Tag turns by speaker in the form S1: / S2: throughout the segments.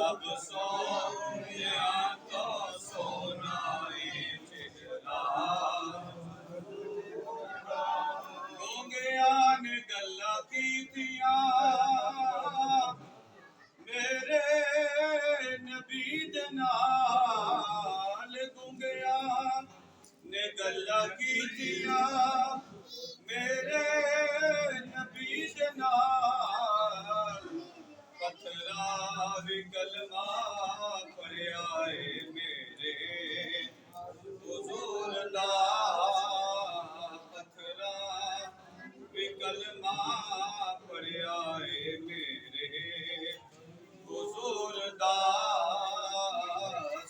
S1: सब सोनिया तो सोनाई चेहरा गूंगिया ने गल्ला कीतियां मेरे नबी दे नाल गूंगिया ने गल्ला कीतियां मेरे नबी दे नाल पत्थरा भी कलमा पढ़िया है मेरे हुजूर दा पत्थरा भी कलमा पढ़िया है मेरे हुजूर दा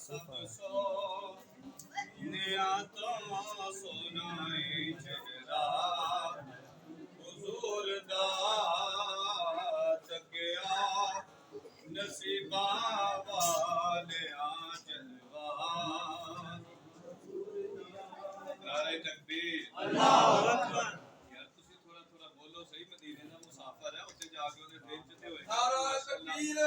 S1: सब सोनिया तो सोनाई चेहरा हुजूर दा तकिया नसीबा वालिया जलवा नारे तकबीर अल्लाहु अकबर। यार तुसी थोड़ा थोड़ा बोलो सही, मदीने दा मुसाफिर है उत्ते जाके ओदे दिल च ते होए नारा तकबीर।